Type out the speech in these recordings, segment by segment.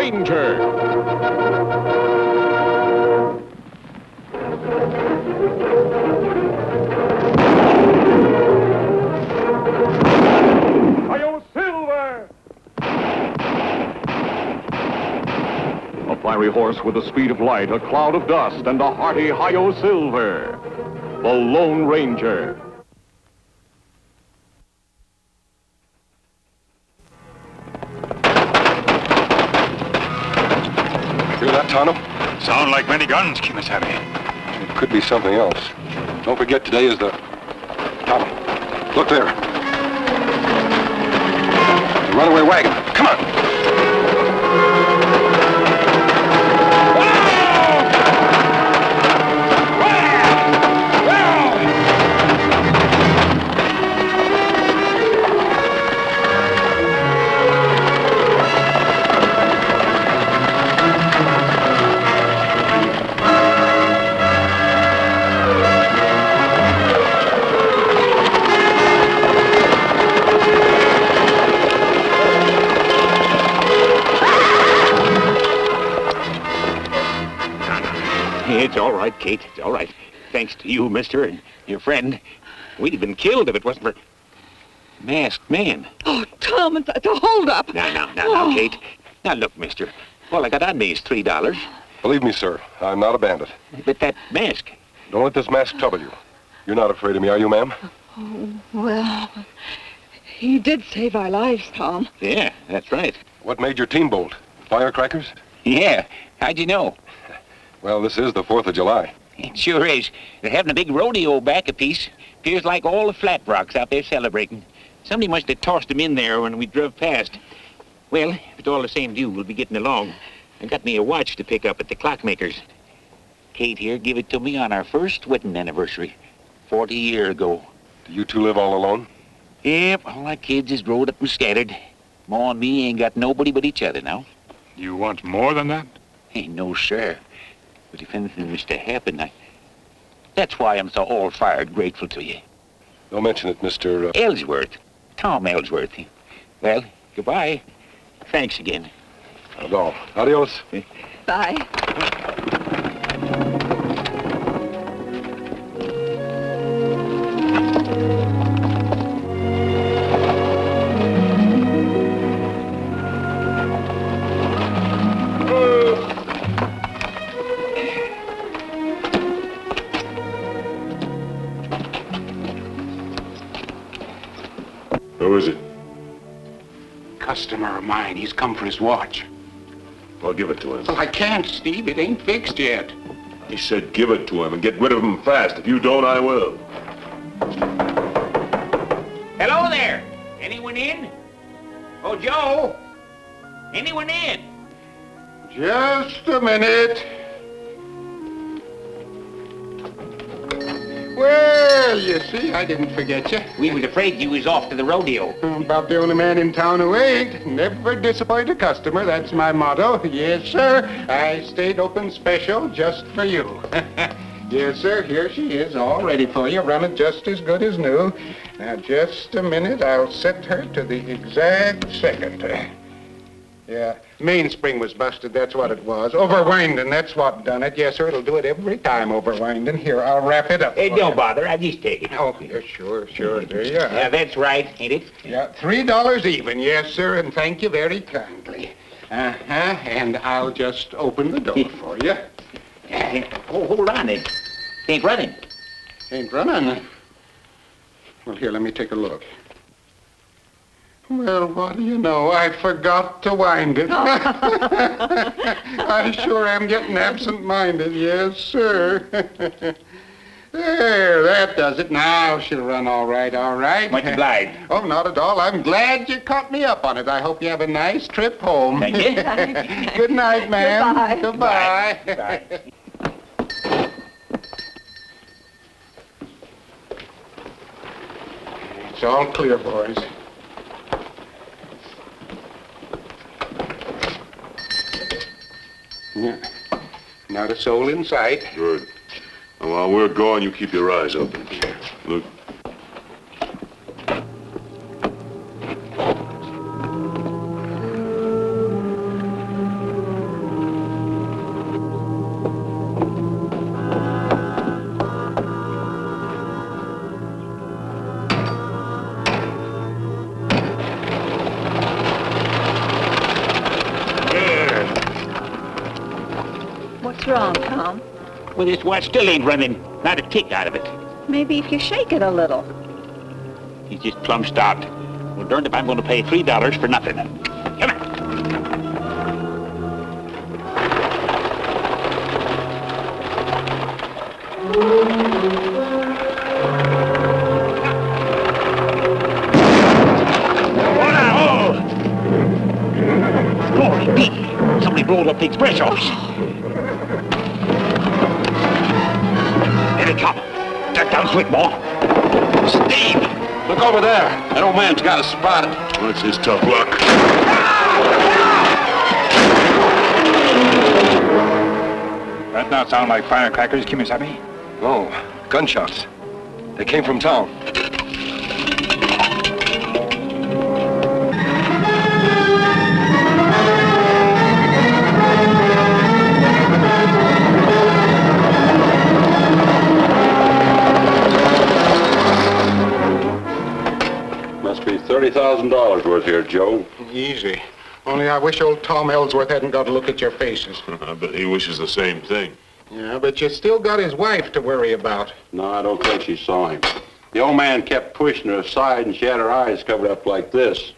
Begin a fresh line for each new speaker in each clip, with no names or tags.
Ranger.
Hi-Yo Silver!
A fiery horse with the speed of light, a cloud of dust, and a hearty Hi-Yo Silver. The Lone Ranger.
Hear that, Tonto?
Sound like many guns, Kimasabi.
It could be something else. Don't forget, today is the... Tonto, look there. The runaway wagon. Come on!
It's all right, Kate. It's all right. Thanks to you, mister, and your friend. We'd have been killed if it wasn't for... Masked man.
Oh, Tom, it's a hold-up.
Now, Kate. Now, look, mister. All I got on me is $3.
Believe me, sir, I'm not a bandit.
But that mask...
Don't let this mask trouble you. You're not afraid of me, are you, ma'am?
Oh, well, he did save our lives, Tom.
Yeah, that's right.
What made your team bolt? Firecrackers?
Yeah. How'd you know?
Well, this is the 4th of July.
It sure is. They're having a big rodeo back a piece. Appears like all the flat rocks out there celebrating. Somebody must have tossed them in there when we drove past. Well, if it's all the same to you, we'll be getting along. I got me a watch to pick up at the clockmaker's. Kate here gave it to me on our first wedding anniversary, 40 years ago.
Do you two live all alone?
Yep, all our kids is growed up and scattered. Ma and me ain't got nobody but each other now.
You want more than that?
Ain't no, sir. But if anything was to happen, that's why I'm so all-fired grateful to you.
Don't mention it, Mr.
Ellsworth. Tom Ellsworth. Well, goodbye. Thanks again.
No. Adios.
Bye.
Who is it?
Customer of mine. He's come for his watch.
I'll give it to him.
Well, I can't, Steve. It ain't fixed yet.
He said give it to him and get rid of him fast. If you don't, I will.
Hello there. Anyone in? Oh, Joe. Anyone in?
Just a minute. Well, you see, I didn't forget you.
We was afraid you was off to the rodeo.
About the only man in town who ain't. Never disappoint a customer, that's my motto. Yes, sir. I stayed open special just for you. Yes, sir. Here she is, all ready for you. Running just as good as new. Now, just a minute. I'll set her to the exact second. Yeah, mainspring was busted, that's what it was. Overwinding, that's what done it. Yes, sir, it'll do it every time, overwinding. Here, I'll wrap it up.
Hey, don't bother. I'll just take it.
Oh, yeah, sure. There you are.
Yeah, that's right, ain't it?
Yeah, $3 even, yes, sir, and thank you very kindly. And I'll just open the door for you.
Oh, hold on, it ain't running.
Ain't running? Well, here, let me take a look. Well, what do you know? I forgot to wind it. I sure am getting absent-minded, yes, sir. There, that does it. Now she'll run all right.
Much obliged.
Oh, not at all. I'm glad you caught me up on it. I hope you have a nice trip home.
Thank you.
Good night, ma'am.
Goodbye.
Goodbye.
Bye.
It's all clear, boys. Yeah. Not a soul in sight.
Good. And while we're gone, you keep your eyes open. Look.
wrong, Tom?
Well, this watch still ain't running. Not a tick out of it.
Maybe if you shake it a little.
He's just plumb stopped. Well, darned if I'm going to pay $3 for nothing. Come on. Glory be! Somebody rolled up the express office. There they come. Duck down quick, boy. Steve!
Look over there. That old man's got us spotted.
Well, it's his tough luck.
That not sound like firecrackers, Kimasabi?
No, gunshots. They came from town. Must be $30,000 worth here, Joe.
Easy. Only I wish old Tom Ellsworth hadn't got to look at your faces.
I bet he wishes the same thing.
Yeah, but you still got his wife to worry about.
No, I don't think she saw him. The old man kept pushing her aside, and she had her eyes covered up like this.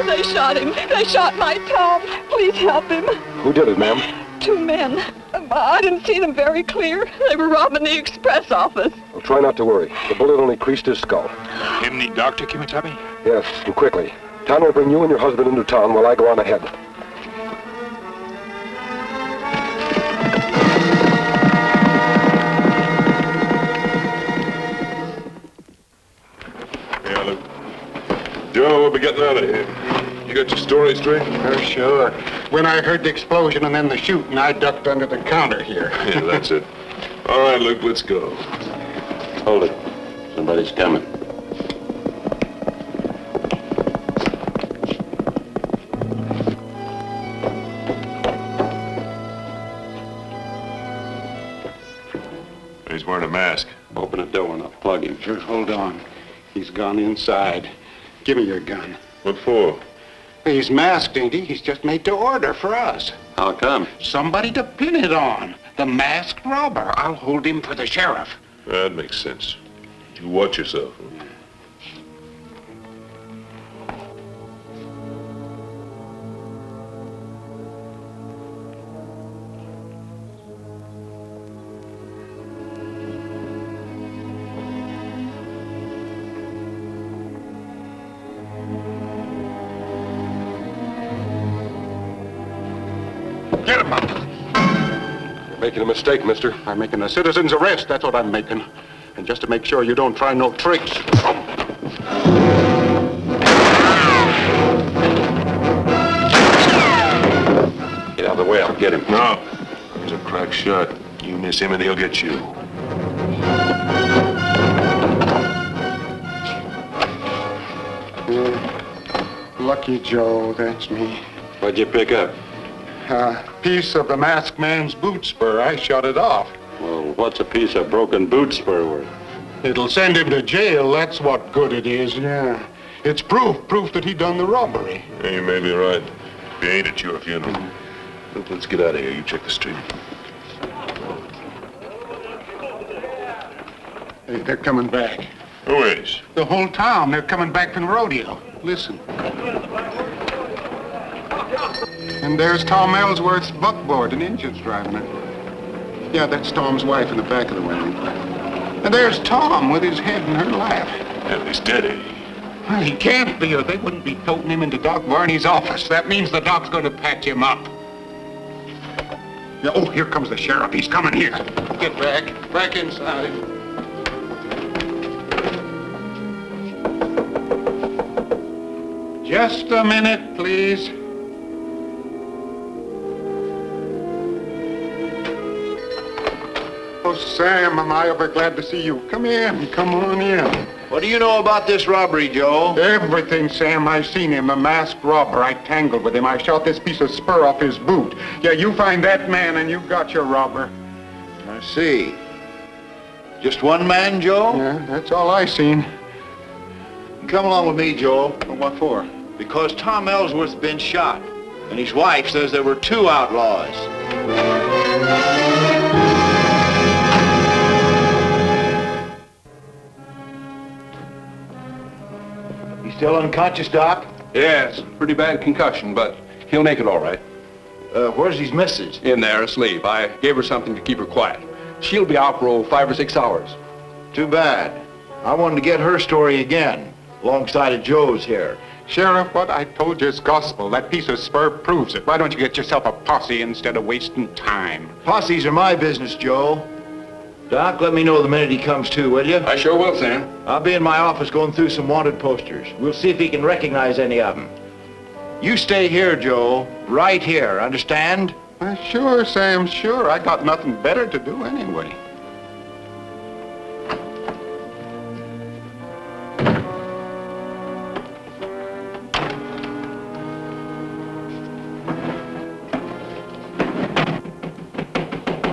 They shot him. They shot my Tom. Please help him.
Who did it, ma'am?
2 men. I didn't see them very clear. They were robbing the express office.
Well, try not to worry. The bullet only creased his skull.
Him need doctor, Kimasabi?
Yes, and quickly. Tom will bring you and your husband into town while I go on ahead.
Yeah, look. Joe, we'll be getting out of here. You got your story straight?
Oh, sure. When I heard the explosion and then the shooting, I ducked under the counter here.
Yeah, that's it. All right, Luke, let's go.
Hold it. Somebody's coming.
He's wearing a mask.
Open the door and I'll plug him.
Sure, hold on. He's gone inside. Give me your gun.
What for?
He's masked, ain't he? He's just made to order for us.
How come?
Somebody to pin it on. The masked robber. I'll hold him for the sheriff.
That makes sense. You watch yourself.
Get him up.
You're making a mistake, mister.
I'm making a citizen's arrest. That's what I'm making. And just to make sure you don't try no tricks.
Get out of the way, I'll get him.
No. He's a crack shot. You miss him and he'll get you.
Lucky Joe, that's me.
What'd you pick up?
A piece of the masked man's boot spur. I shot it off.
Well, what's a piece of broken boot spur worth?
It'll send him to jail. That's what good it is, yeah. It's proof that he done the robbery.
Yeah, you may be right. If he ain't at your funeral. Look, let's get out of here. You check the street.
Hey, they're coming back.
Who is?
The whole town. They're coming back from the rodeo. Listen. And there's Tom Ellsworth's buckboard, an engine's driving it. Yeah, that's Tom's wife in the back of the wagon. And there's Tom with his head in her lap.
Yeah, he's dead, eh?
Well, he can't be, or they wouldn't be toting him into Doc Varney's office. That means the doc's going to patch him up. Yeah, oh, here comes the sheriff. He's coming here. Get back. Back inside. Just a minute, please. Oh, Sam, am I ever glad to see you. Come in. Come on in.
What do you know about this robbery, Joe?
Everything, Sam. I seen him, the masked robber. I tangled with him. I shot this piece of spur off his boot. Yeah, you find that man and you've got your robber.
I see. Just one man, Joe?
Yeah, that's all I seen.
Come along with me, Joe.
What for?
Because Tom Ellsworth's been shot, and his wife says there were 2 outlaws. He's still unconscious, Doc?
Yes, pretty bad concussion, but he'll make it all right.
Where's his missus?
In there, asleep. I gave her something to keep her quiet. She'll be out for 5 or 6 hours.
Too bad. I wanted to get her story again, alongside of Joe's here.
Sheriff, what I told you is gospel. That piece of spur proves it. Why don't you get yourself a posse instead of wasting time?
Posses are my business, Joe. Doc, let me know the minute he comes to, will you?
I sure will, Sam.
I'll be in my office going through some wanted posters. We'll see if he can recognize any of them. You stay here, Joe. Right here, understand?
Sure, Sam, sure. I got nothing better to do anyway.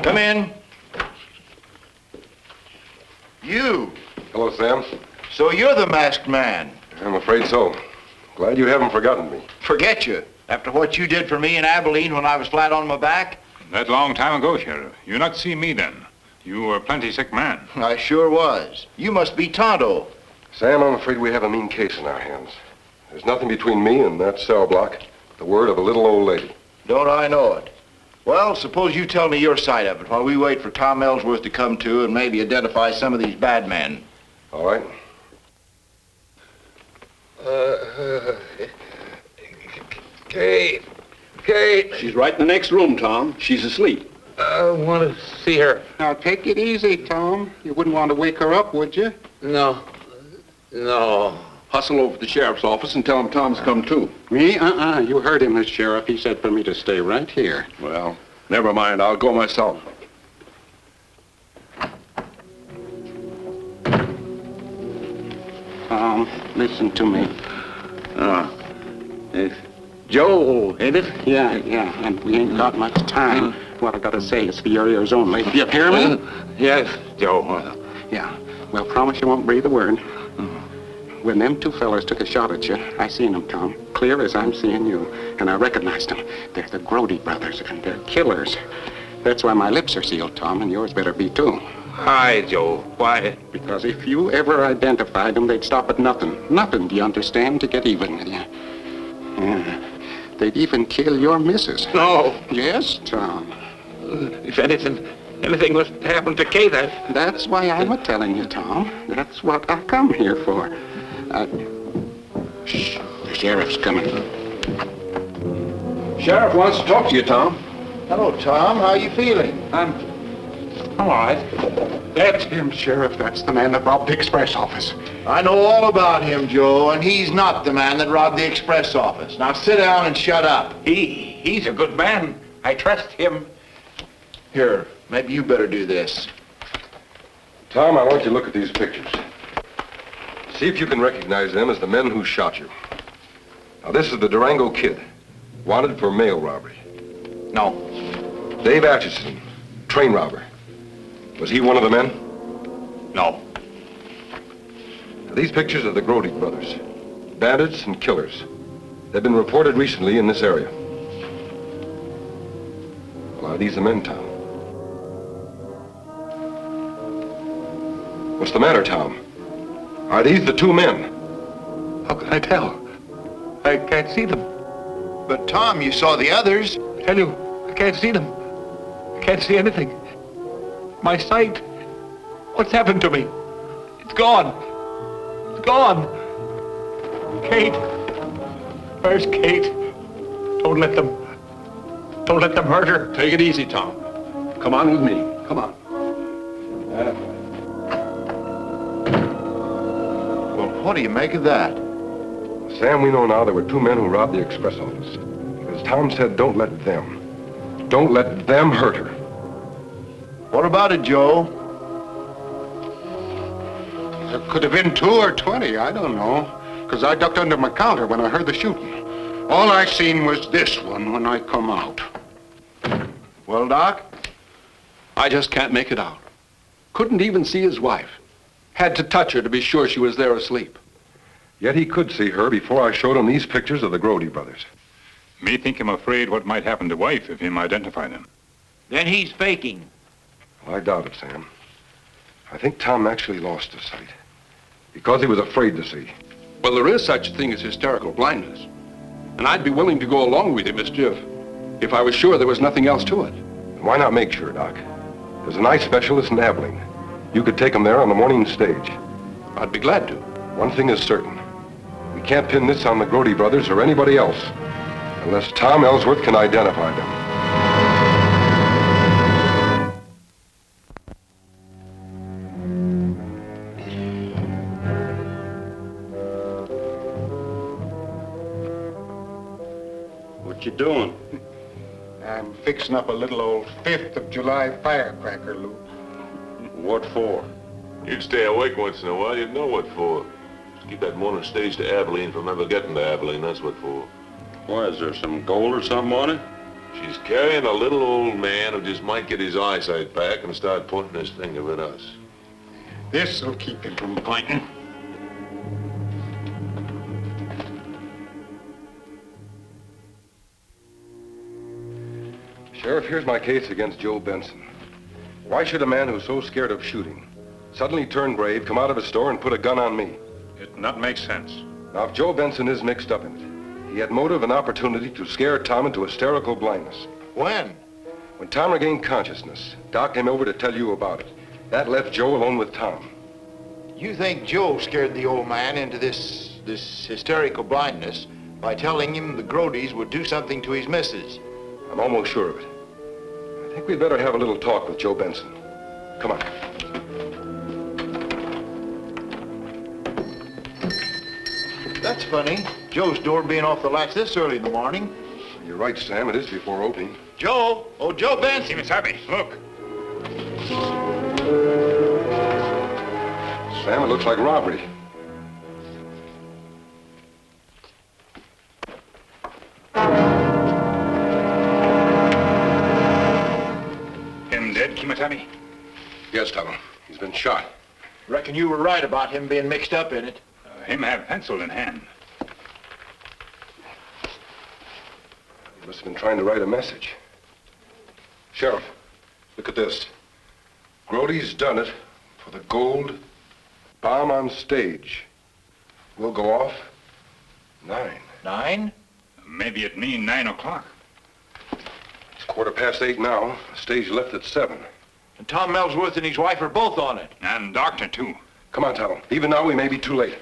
Come in. You.
Hello, Sam.
So you're the masked man.
I'm afraid so. Glad you haven't forgotten me.
Forget you. After what you did for me in Abilene when I was flat on my back?
That long time ago, Sheriff. You not see me then. You were a plenty sick man.
I sure was. You must be Tonto.
Sam, I'm afraid we have a mean case in our hands. There's nothing between me and that cell block. The word of a little old lady.
Don't I know it? Well, suppose you tell me your side of it while we wait for Tom Ellsworth to come to and maybe identify some of these bad men.
All right.
Kate.
She's right in the next room, Tom. She's asleep.
I want to see her.
Now, take it easy, Tom. You wouldn't want to wake her up, would you?
No.
Hustle over to the sheriff's office and tell him Tom's come too.
Me? You heard him, as sheriff. He said for me to stay right here.
Well, never mind. I'll go myself.
Tom, listen to me.
It's Joe, ain't it?
Yeah, and we ain't got much time. What I gotta say is for your ears only. You hear me?
Yes, Joe.
Yeah. Well, promise you won't breathe a word. When them 2 fellas took a shot at you, I seen them, Tom, clear as I'm seeing you, and I recognized them. They're the Grody brothers, and they're killers. That's why my lips are sealed, Tom, and yours better be too.
Hi, Joe. Why?
Because if you ever identified them, they'd stop at nothing. Nothing, do you understand, to get even with you. Yeah. They'd even kill your missus.
No.
Yes, Tom.
If anything was to happen to Kate,
That's why I'm a-telling you, Tom. That's what I come here for. Shh. The sheriff's coming.
Sheriff wants to talk to you, Tom.
Hello, Tom. How you feeling?
I'm all right. That's him, Sheriff. That's the man that robbed the express office.
I know all about him, Joe, and he's not the man that robbed the express office. Now sit down and shut up.
he's a good man. I trust him.
Here, maybe you better do this.
Tom, I want you to look at these pictures. See if you can recognize them as the men who shot you. Now, this is the Durango Kid, wanted for mail robbery.
No.
Dave Atchison, train robber. Was he one of the men?
No.
Now, these pictures are the Grody brothers, bandits and killers. They've been reported recently in this area. Well, are these the men, Tom? What's the matter, Tom? Are these the 2 men?
How can I tell? I can't see them.
But, Tom, you saw the others.
I tell you, I can't see them. I can't see anything. My sight. What's happened to me? It's gone. It's gone. Kate. Where's Kate? Don't let them hurt her.
Take it easy, Tom. Come on with me. Come on.
Well, what do you make of that?
Sam, we know now there were 2 men who robbed the express office. Because Tom said, don't let them hurt her.
What about it, Joe?
There could have been 2 or 20, I don't know. Because I ducked under my counter when I heard the shooting. All I seen was this one when I come out.
Well, Doc?
I just can't make it out. Couldn't even see his wife. Had to touch her to be sure she was there asleep. Yet he could see her before I showed him these pictures of the Grody brothers.
Me think him afraid what might happen to wife if him identify them.
Then he's faking.
Well, I doubt it, Sam. I think Tom actually lost his sight. Because he was afraid to see.
Well, there is such a thing as hysterical blindness. And I'd be willing to go along with you, Mr. if I was sure there was nothing else to it.
Why not make sure, Doc? There's an eye specialist in Abilene. You could take him there on the morning stage.
I'd be glad to.
One thing is certain. We can't pin this on the Grody brothers or anybody else. Unless Tom Ellsworth can identify them.
What you doing?
I'm fixing up a little old 5th of July firecracker, Lou.
What for? You'd stay awake once in a while, you'd know what for. Just keep that morning stage to Abilene from ever getting to Abilene, that's what for. Why, is there some gold or something on it? She's carrying a little old man who just might get his eyesight back and start pointing his finger at us.
This'll keep him from pointing.
Sheriff, here's my case against Joe Benson. Why should a man who's so scared of shooting suddenly turn brave, come out of his store, and put a gun on me?
It not make sense.
Now, if Joe Benson is mixed up in it, he had motive and opportunity to scare Tom into hysterical blindness.
When?
When Tom regained consciousness, Doc came over to tell you about it. That left Joe alone with Tom.
You think Joe scared the old man into this hysterical blindness by telling him the Grodys would do something to his missus?
I'm almost sure of it. I think we'd better have a little talk with Joe Benson. Come on.
That's funny. Joe's door being off the latch this early in the morning.
You're right, Sam. It is before opening.
Joe! Oh, Joe Benson!
Kimasabi, look.
Sam, it looks like robbery.
Him dead, Kimasabi?
Yes, Tom. He's been shot.
Reckon you were right about him being mixed up in it.
Him have pencil in hand.
He must have been trying to write a message. Sheriff, look at this. Grody's done it for the gold. Bomb on stage. We'll go off 9.
9?
Maybe it mean 9 o'clock.
It's 8:15 now. The stage left at 7.
And Tom Ellsworth and his wife are both on it.
And doctor, too.
Come on, Tom. Even now, we may be too late.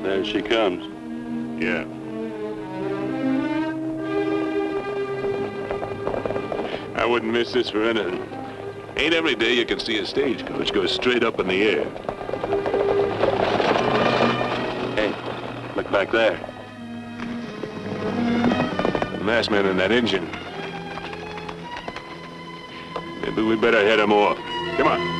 There she comes. Yeah. I wouldn't miss this for anything. Ain't every day you can see a stagecoach go straight up in the air. Hey, look back there. The masked man and that engine. Maybe we better head him off. Come on.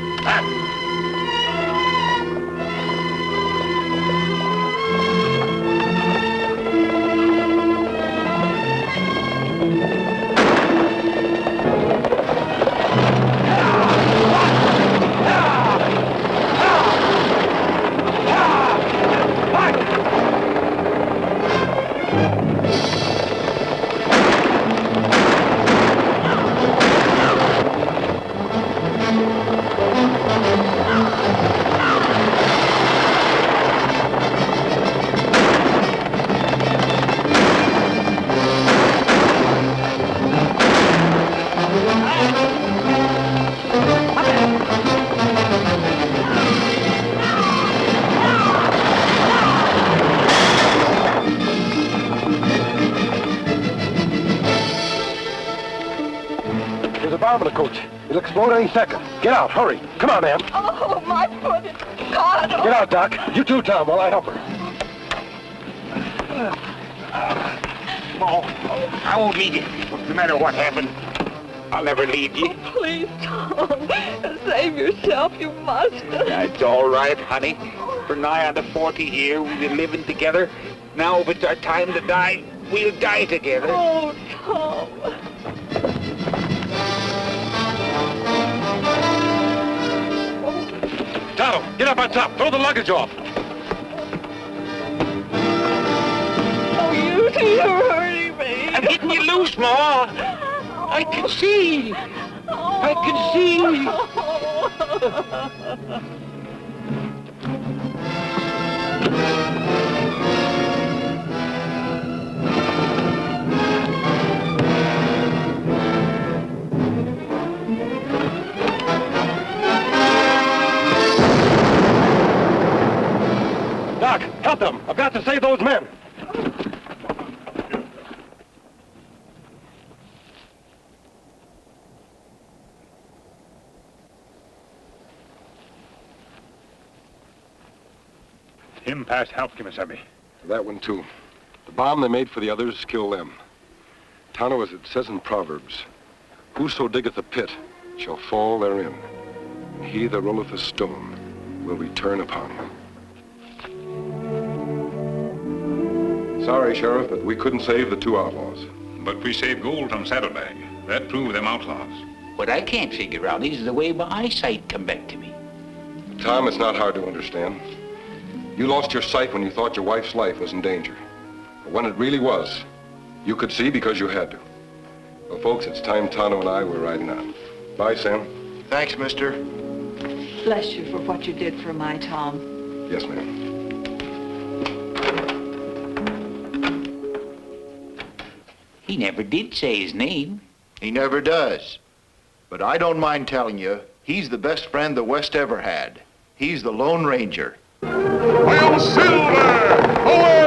There's a bomb in the coach. It'll explode any second. Get out, hurry. Come on, ma'am.
Oh, my foot is caught.
Get out, Doc. You too, Tom, while I help her.
Oh, I won't leave you, no matter what happened. I'll never leave you.
Oh, please, Tom. Save yourself. You must.
It's all right, honey. For nigh on to 40 years, we've been living together. Now, if it's our time to die, we'll die together.
Oh, Tom.
Tonto, get up on top. Throw the luggage off.
Oh, you two, you're hurting me.
I'm getting you loose, Ma. I can see. I can see.
Doc, help them. I've got to save those men.
Him past help, Kimasabi.
That one, too. The bomb they made for the others killed them. Tonto, as it says in Proverbs, whoso diggeth a pit shall fall therein, and he that rolleth a stone will return upon him. Sorry, Sheriff, but we couldn't save the two outlaws.
But we saved gold from Saddlebag. That proved them outlaws.
What I can't figure out is the way my eyesight come back to me.
Tom, it's not hard to understand. You lost your sight when you thought your wife's life was in danger. But when it really was, you could see because you had to. Well, folks, it's time Tonto and I were riding on. Bye, Sam.
Thanks, mister.
Bless you for what you did for my Tom.
Yes, ma'am.
He never did say his name.
He never does. But I don't mind telling you, he's the best friend the West ever had. He's the Lone Ranger.
Hail Silver! Away!